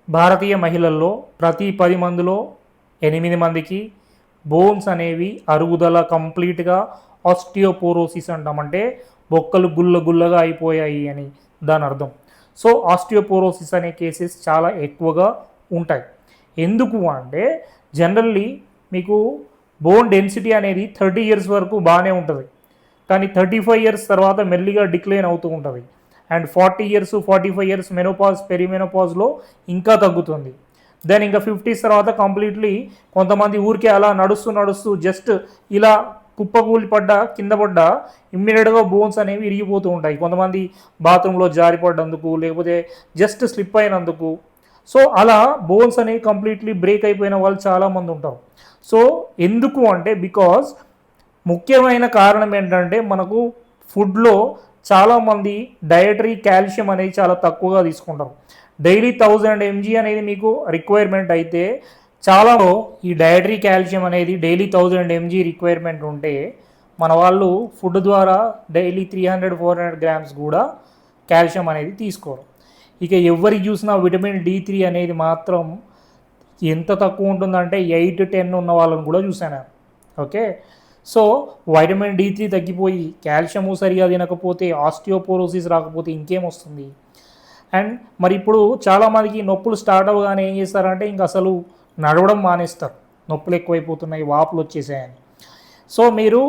భారతీయ మహిళల్లో ప్రతి 10 మందిలో 8 మందికి బోన్స్ అనేవి అరుగుదల కంప్లీట్గా ఆస్టియోపోరోసిస్ అంటామంటే బొక్కలు గుల్లగా అయిపోయాయి అని దాని అర్థం. సో ఆస్టియోపోరోసిస్ అనే కేసెస్ చాలా ఎక్కువగా ఉంటాయి. ఎందుకు అంటే జనరల్లీ మీకు బోన్ డెన్సిటీ అనేది 30 ఇయర్స్ వరకు బాగానే ఉంటుంది, కానీ 35 ఇయర్స్ తర్వాత మెల్లిగా డిక్లైన్ అవుతూ ఉంటుంది. అండ్ 40 ఇయర్స్ 45 ఇయర్స్ మెనోపాజ్ పెరిమెనోపాజ్లో ఇంకా తగ్గుతుంది. దెన్ ఇంకా 50s తర్వాత కంప్లీట్లీ కొంతమంది ఊరికే అలా నడుస్తూ జస్ట్ ఇలా కుప్పకూలి కింద పడ్డ ఇమ్మీడియట్గా బోన్స్ అనేవి ఇరిగిపోతూ ఉంటాయి. కొంతమంది బాత్రూంలో జారిపడ్డందుకు లేకపోతే జస్ట్ స్లిప్ అయినందుకు. సో అలా బోన్స్ అనేవి కంప్లీట్లీ బ్రేక్ అయిపోయిన వాళ్ళు చాలామంది ఉంటారు. సో ఎందుకు అంటే బికాజ్ ముఖ్యమైన కారణం ఏంటంటే మనకు ఫుడ్లో చాలామంది డయటరీ కాల్షియం అనేది చాలా తక్కువగా తీసుకుంటారు. డైలీ 1000 mg అనేది మీకు రిక్వైర్మెంట్ అయితే చాలా ఈ డయటరీ కాల్షియం అనేది డైలీ 1000 mg రిక్వైర్మెంట్ ఉంటే మన వాళ్ళు ఫుడ్ ద్వారా డైలీ 300-400 గ్రామ్స్ కూడా కాల్షియం అనేది తీసుకోరు. ఇక ఎవరికి చూసినా విటమిన్ D3 అనేది మాత్రం ఎంత తక్కువ ఉంటుందంటే 8-10 ఉన్న వాళ్ళని కూడా చూశాను. ఓకే, సో వైటమిన్ D3 తగ్గిపోయి కాల్షియము సరిగా తినకపోతే ఆస్టియోపోరోసిస్ రాకపోతే ఇంకేం వస్తుంది? అండ్ మరి ఇప్పుడు చాలామందికి నొప్పులు స్టార్ట్ అవ్వగానే ఏం చేస్తారంటే ఇంక అసలు నడవడం మానేస్తారు, నొప్పులు ఎక్కువైపోతున్నాయి, వాపులు వచ్చేసాయని. సో మీరు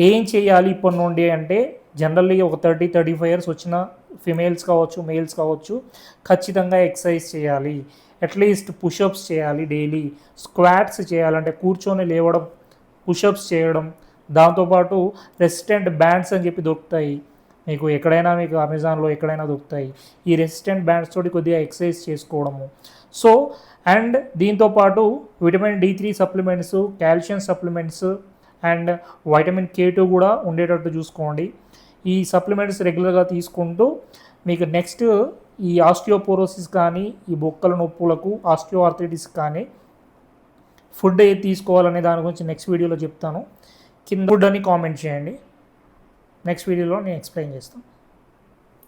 ఏం చేయాలి ఇప్పటి నుండి అంటే జనరల్లీ ఒక 30-35 ఇయర్స్ వచ్చిన ఫిమేల్స్ కావచ్చు మేల్స్ కావచ్చు ఖచ్చితంగా ఎక్సర్సైజ్ చేయాలి. అట్లీస్ట్ పుషప్స్ చేయాలి, డైలీ స్క్వాట్స్ చేయాలంటే కూర్చొని లేవడం, పుషప్స్ చేయడం. దాంతోపాటు రెసిస్టెంట్ బ్యాండ్స్ అని చెప్పి దొరుకుతాయి మీకు ఎక్కడైనా, మీకు అమెజాన్లో ఎక్కడైనా దొరుకుతాయి. ఈ రెసిస్టెంట్ బ్యాండ్స్ తోటి కొద్దిగా ఎక్సర్సైజ్ చేసుకోవడము. సో అండ్ దీంతోపాటు vitamin D3 supplements, calcium supplements and vitamin K2 కూడా ఉండేటట్టు చూసుకోండి. ఈ సప్లిమెంట్స్ రెగ్యులర్గా తీసుకుంటూ మీకు నెక్స్ట్ ఈ ఆస్టియోపోరోసిస్ కానీ ఈ బొక్కల నొప్పులకు ఆస్టియోఆర్థరైటిస్ కానీ ఫుడ్ ఏది తీసుకోవాలనే దాని గురించి నెక్స్ట్ వీడియోలో చెప్తాను. కింద ఫుడ్ అని కామెంట్ చేయండి, నెక్స్ట్ వీడియోలో నేను ఎక్స్ప్లెయిన్ చేస్తాను.